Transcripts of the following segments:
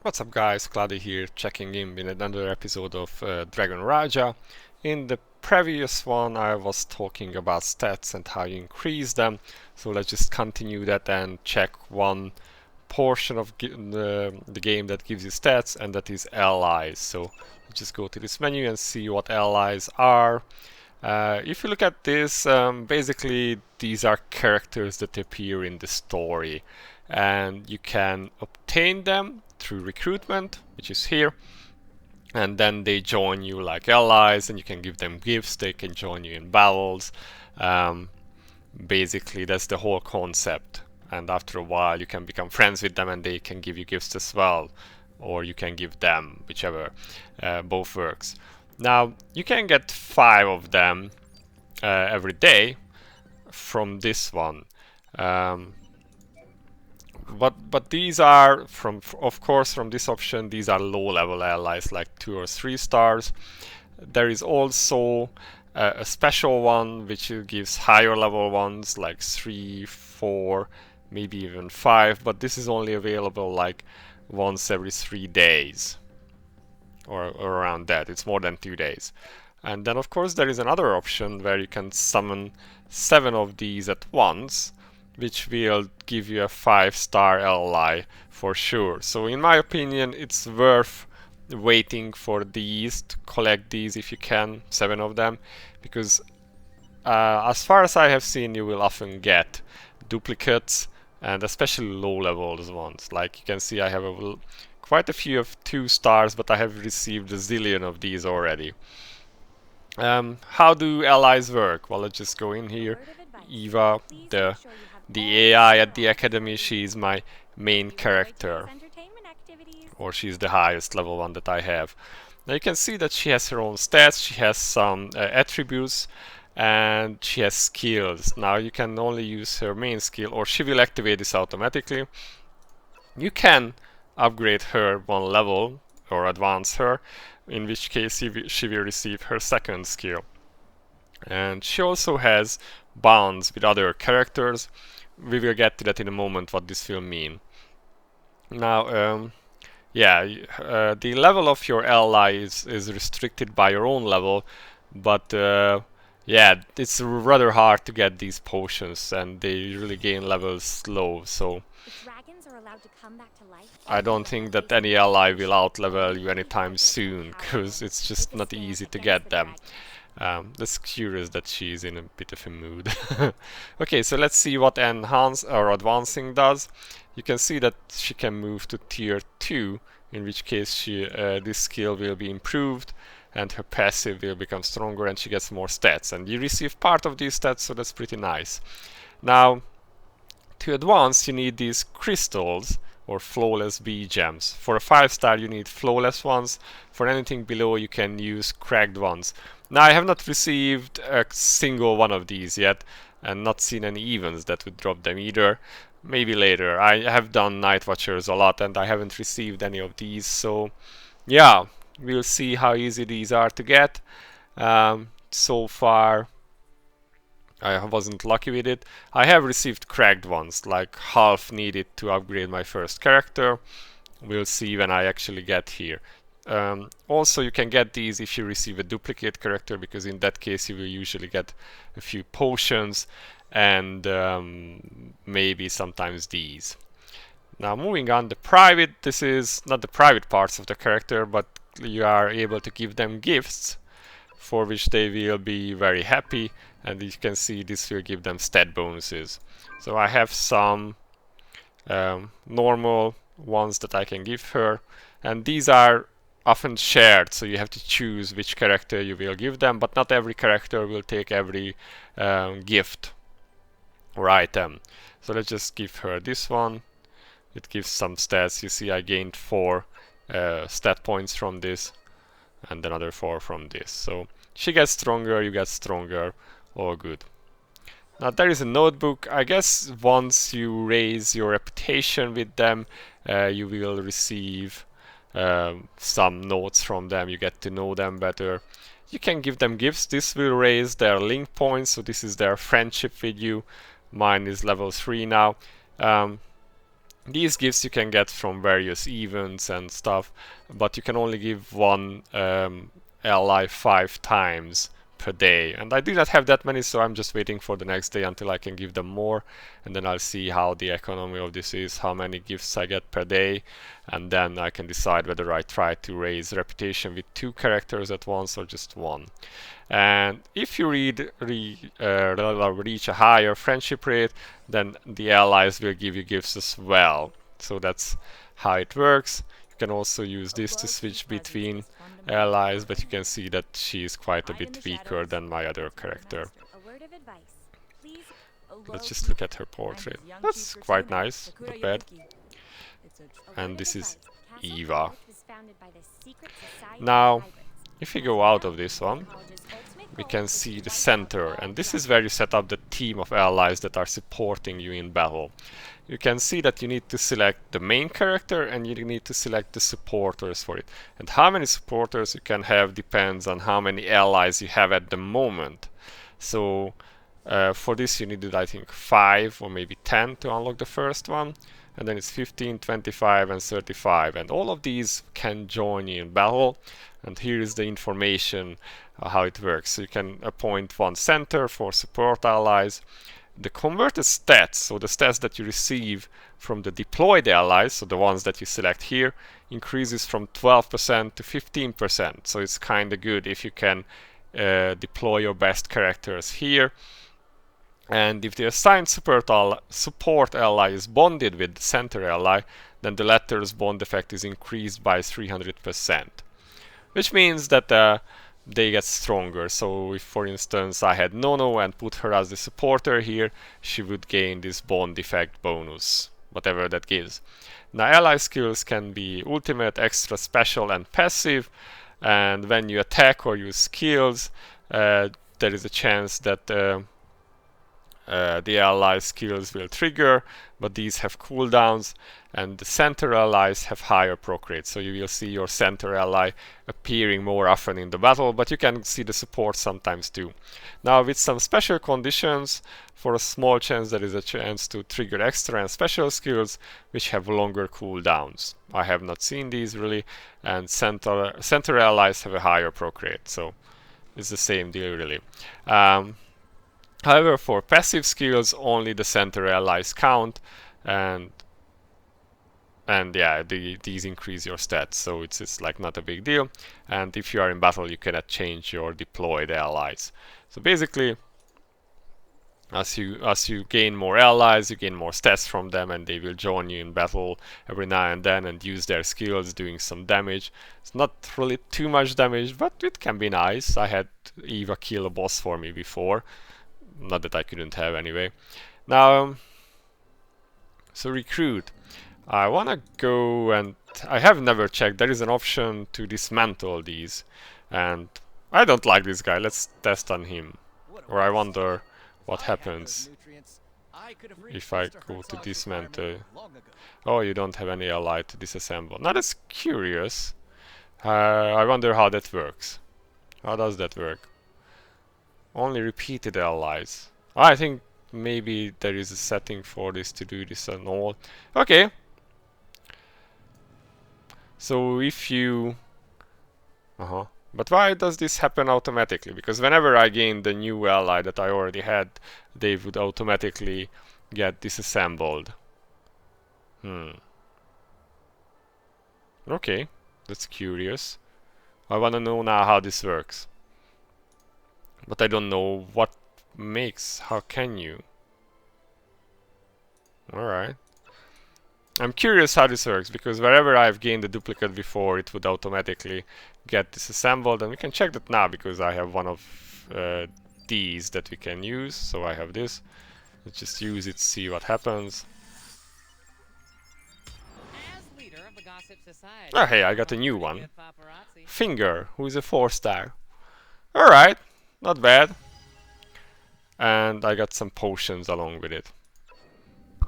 What's up guys, Cloudie here, checking in with another episode of Dragon Raja. In the previous one I was talking about stats and how you increase them, so let's just continue that and check one portion of the game that gives you stats, and that is allies. So just go to this menu and see what allies are. If you look at this, basically these are characters that appear in the story, and you can obtain them through recruitment, which is here, and then they join you like allies, and you can give them gifts. They can join you in battles. Um, Basically, that's the whole concept. And after a while, you can become friends with them, and they can give you gifts as well, or you can give them, whichever. Both works. Now you can get 5 of them every day from this one. Um, but these are from, of course, from this option. These are low-level allies, like 2 or 3 stars. There is also a special one which gives higher level ones, like 3, 4, maybe even 5. But this is only available like once every 3 days, or around that. It's more than 2 days. And then of course there is another option where you can summon 7 of these at once, which will give you a 5-star ally for sure. So in my opinion, it's worth waiting for these, to collect these if you can, 7 of them, because as far as I have seen, you will often get duplicates, and especially low levels ones. Like you can see, I have quite a few of 2 stars, but I have received a zillion of these already. How do allies work? Well, let's just go in here. Eva, the AI at the academy, she's my main character, or she's the highest level one that I have. Now you can see that she has her own stats, she has some attributes, and she has skills. Now you can only use her main skill, or she will activate this automatically. You can upgrade her 1 level or advance her, in which case she will receive her 2nd skill. And she also has bonds with other characters. We will get to that in a moment, what this will mean. Now, the level of your ally is restricted by your own level, but yeah, it's rather hard to get these potions, and they usually gain levels slow, so I don't think that any ally will outlevel you anytime soon, because it's just not easy to get them. That's curious that she's in a bit of a mood. Okay, so let's see what enhance or advancing does. You can see that she can move to tier 2, in which case this skill will be improved, and her passive will become stronger, and she gets more stats. And you receive part of these stats, so that's pretty nice. Now, to advance, you need these crystals, or flawless B gems. For a 5-star, you need flawless ones. For anything below, you can use cracked ones. Now, I have not received a single one of these yet, and not seen any events that would drop them either. Maybe later. I have done Night Watchers a lot, and I haven't received any of these, so yeah, we'll see how easy these are to get. So far, I wasn't lucky with it. I have received cracked ones, like half needed to upgrade my first character. We'll see when I actually get here. Also, you can get these if you receive a duplicate character, because in that case you will usually get a few potions and maybe sometimes these. Now moving on, the private, this is not the private parts of the character, but you are able to give them gifts for which they will be very happy, and you can see this will give them stat bonuses. So I have some normal ones that I can give her, and these are often shared, so you have to choose which character you will give them, but not every character will take every gift or item. So let's just give her this one. It gives some stats. You see I gained 4 stat points from this, and another 4 from this. So she gets stronger, you get stronger, all good. Now there is a notebook. I guess once you raise your reputation with them, you will receive some notes from them. You get to know them better. You can give them gifts. This will raise their link points, so this is their friendship with you. Mine is level 3 now. These gifts you can get from various events and stuff, but you can only give one ally 5 times per day. And I do not have that many, so I'm just waiting for the next day until I can give them more. And then I'll see how the economy of this is, how many gifts I get per day. And then I can decide whether I try to raise reputation with 2 characters at once or just 1. And if you reach a higher friendship rate, then the allies will give you gifts as well. So that's how it works. You can also use this to switch between allies, but you can see that she is quite a bit weaker than my other character. Let's just look at her portrait. That's quite nice, not bad. And this is Eva. Now, if we go out of this one, we can see the center, and this is where you set up the team of allies that are supporting you in battle. You can see that you need to select the main character and you need to select the supporters for it. And how many supporters you can have depends on how many allies you have at the moment. So for this you needed, I think, 5 or maybe 10 to unlock the first one. And then it's 15, 25 and 35. And all of these can join you in battle. And here is the information how it works. So you can appoint one center for support allies. The converted stats, so the stats that you receive from the deployed allies, so the ones that you select here, increases from 12% to 15%. So it's kind of good if you can deploy your best characters here. And if the assigned support ally is bonded with the center ally, then the latter's bond effect is increased by 300%. Which means that they get stronger. So if, for instance, I had Nono and put her as the supporter here, she would gain this bond effect bonus, whatever that gives. Now, ally skills can be ultimate, extra, special, and passive. And when you attack or use skills, there is a chance that the ally skills will trigger, but these have cooldowns, and the center allies have higher proc rates. So you will see your center ally appearing more often in the battle, but you can see the support sometimes too. Now, with some special conditions, for a small chance there is a chance to trigger extra and special skills which have longer cooldowns. I have not seen these really, and center allies have a higher proc rate, so it's the same deal really. However, for passive skills, only the center allies count, and yeah, these increase your stats, so it's like not a big deal. And if you are in battle, you cannot change your deployed allies. So basically, as you gain more allies, you gain more stats from them, and they will join you in battle every now and then and use their skills doing some damage. It's not really too much damage, but it can be nice. I had Eva kill a boss for me before. Not that I couldn't have anyway. Now, so recruit. I want to go, and I have never checked. There is an option to dismantle these, and I don't like this guy. Let's test on him. Or I wonder what happens if I go to dismantle. Oh, you don't have any ally to disassemble. Now that's curious. I wonder how that works. How does that work? Only repeated allies. I think maybe there is a setting for this to do this and all. Okay. So if you... But why does this happen automatically? Because whenever I gain the new ally that I already had, they would automatically get disassembled. Okay, that's curious. I wanna know now how this works. But I don't know what makes. How can you? Alright. I'm curious how this works, because wherever I've gained a duplicate before, it would automatically get disassembled. And we can check that now, because I have one of these that we can use. So I have this. Let's just use it, see what happens. Oh, hey, I got a new one. Finger, who is a 4-star. Alright. Not bad. And I got some potions along with it.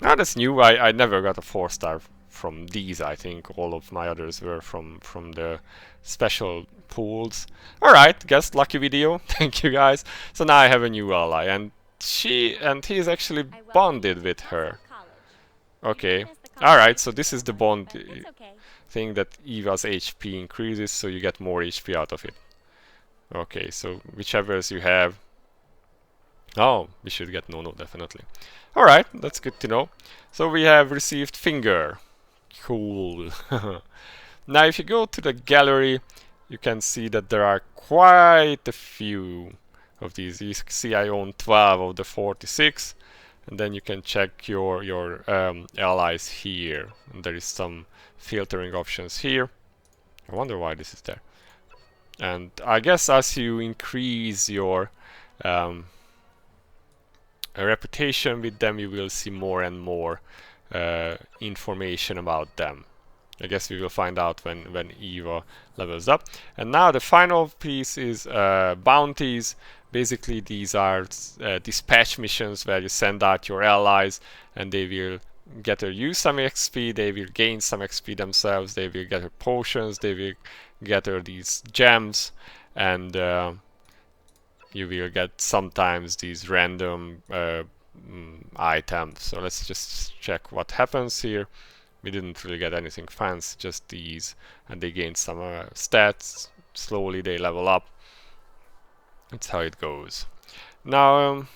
Now that's new. I never got a 4-star from these. I think all of my others were from the special pools. Alright, guess lucky video. Thank you guys. So now I have a new ally, and he is actually bonded with her. Okay. Alright, so this is the bond thing that Eva's HP increases, so you get more HP out of it. Okay, so whichever you have. Oh, we should get no, definitely. Alright, that's good to know. So we have received finger. Cool. Now if you go to the gallery, you can see that there are quite a few of these. You see I own 12 of the 46. And then you can check your allies here. And there is some filtering options here. I wonder why this is there. And I guess as you increase your reputation with them, you will see more and more information about them. I guess we will find out when Eva levels up. And now the final piece is bounties. Basically, these are dispatch missions where you send out your allies and they will get or use some XP, they will gain some XP themselves, they will get potions, they will get these gems, and you will get sometimes these random items. So let's just check what happens here. We didn't really get anything fancy, just these, and they gain some stats. Slowly they level up. That's how it goes. Now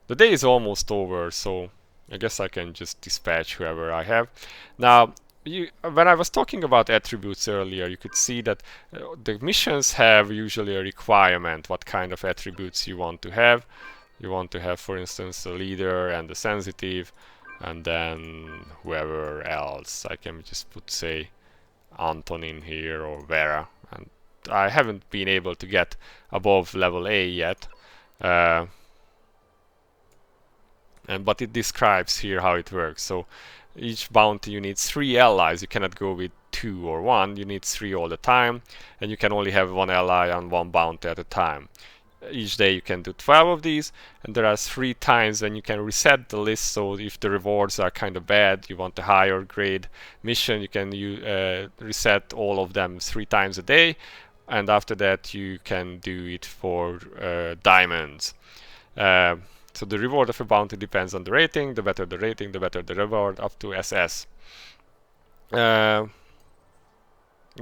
the day is almost over, so I guess I can just dispatch whoever I have. Now when I was talking about attributes earlier, you could see that the missions have usually a requirement what kind of attributes you want to have. You want to have, for instance, the leader and the sensitive, and then whoever else. I can just put, say, Anton in here or Vera. And I haven't been able to get above level A yet. But it describes here how it works. So each bounty you need 3 allies. You cannot go with 2 or 1. You need 3 all the time, and you can only have 1 ally on 1 bounty at a time. Each day you can do 12 of these, and there are 3 times when you can reset the list. So if the rewards are kind of bad, you want a higher grade mission, you can reset all of them 3 times a day, and after that you can do it for diamonds. So the reward of a bounty depends on the rating. The better the rating, the better the reward, up to SS. Yeah,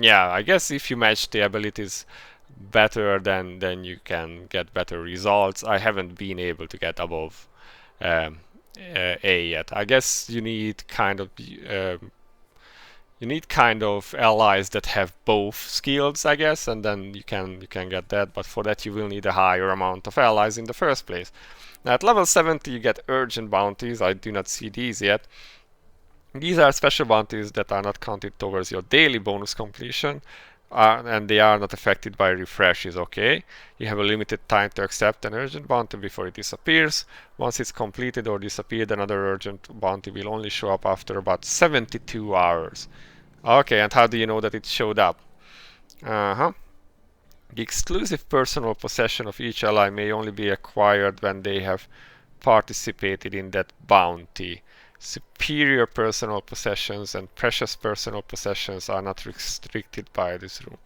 I guess if you match the abilities better, then you can get better results. I haven't been able to get above A yet. I guess you need kind of allies that have both skills, I guess, and then you can get that. But for that you will need a higher amount of allies in the first place. Now at level 70 you get urgent bounties. I do not see these yet. These are special bounties that are not counted towards your daily bonus completion. And they are not affected by refreshes. Okay, you have a limited time to accept an urgent bounty before it disappears. Once it's completed or disappeared, another urgent bounty will only show up after about 72 hours. Okay, and how do you know that it showed up? The exclusive personal possession of each ally may only be acquired when they have participated in that bounty. Superior personal possessions and precious personal possessions are not restricted by this rule,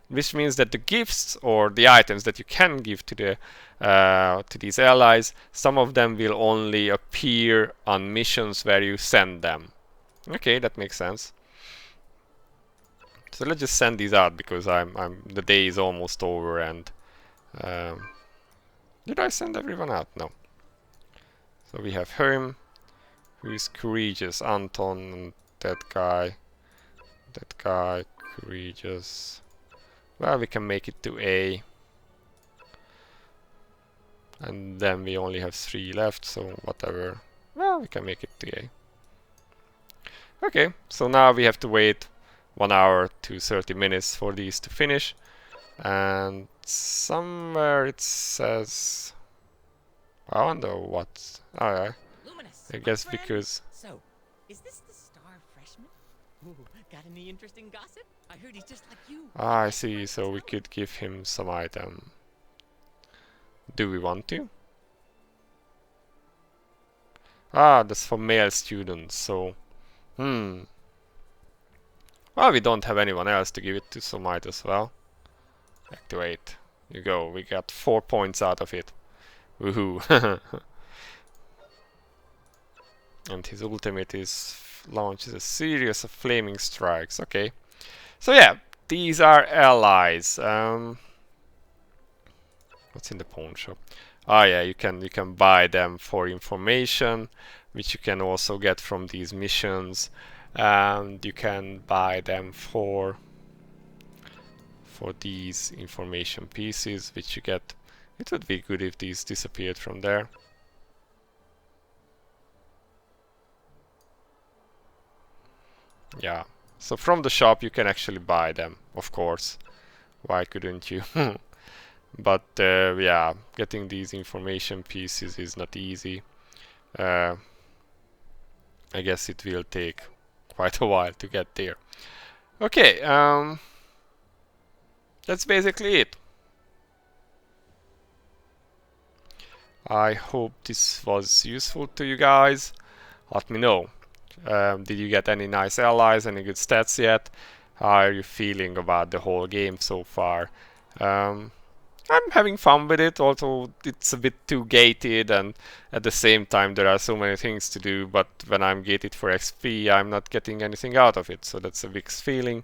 which means that the gifts or the items that you can give to these allies, some of them will only appear on missions where you send them. Okay, that makes sense. So let's just send these out because the day is almost over. And did I send everyone out? No. So we have him, who is courageous, Anton, and that guy, courageous. Well, we can make it to A. And then we only have 3 left, so whatever. Well, we can make it to A. Okay, so now we have to wait 1 hour to 30 minutes for these to finish. And somewhere it says... I wonder what... Alright. I guess because... So, is this the star freshman? Ooh, got any interesting gossip? I heard he's just like you. Ah, I see, so we could give him some item. Do we want to? Ah, that's for male students, so... Well, we don't have anyone else to give it to, so might as well. Activate. You go, we got 4 points out of it. Woohoo! And his ultimate is launches a series of flaming strikes. Okay, so yeah, these are allies. What's in the pawn shop? Ah, yeah, you can buy them for information, which you can also get from these missions, and you can buy them for these information pieces, which you get. It would be good if these disappeared from there. Yeah, so from the shop you can actually buy them, of course. Why couldn't you? But yeah, getting these information pieces is not easy. I guess it will take quite a while to get there. Okay, that's basically it. I hope this was useful to you guys. Let me know. Did you get any nice allies, any good stats yet? How are you feeling about the whole game so far? I'm having fun with it, although it's a bit too gated, and at the same time there are so many things to do, but when I'm gated for XP I'm not getting anything out of it, so that's a mixed feeling.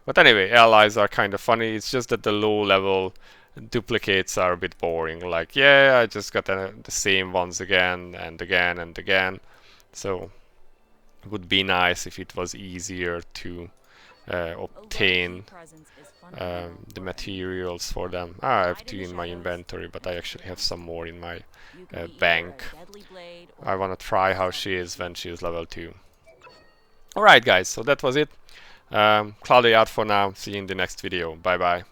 But anyway, allies are kind of funny. It's just that the low level duplicates are a bit boring. Like, yeah, I just got the same ones again and again and again. So it would be nice if it was easier to obtain the materials for them. I have 2 in my inventory, but I actually have some more in my bank. I want to try how she is when she is level 2. Alright guys, so that was it. Cloudie out for now. See you in the next video. Bye bye.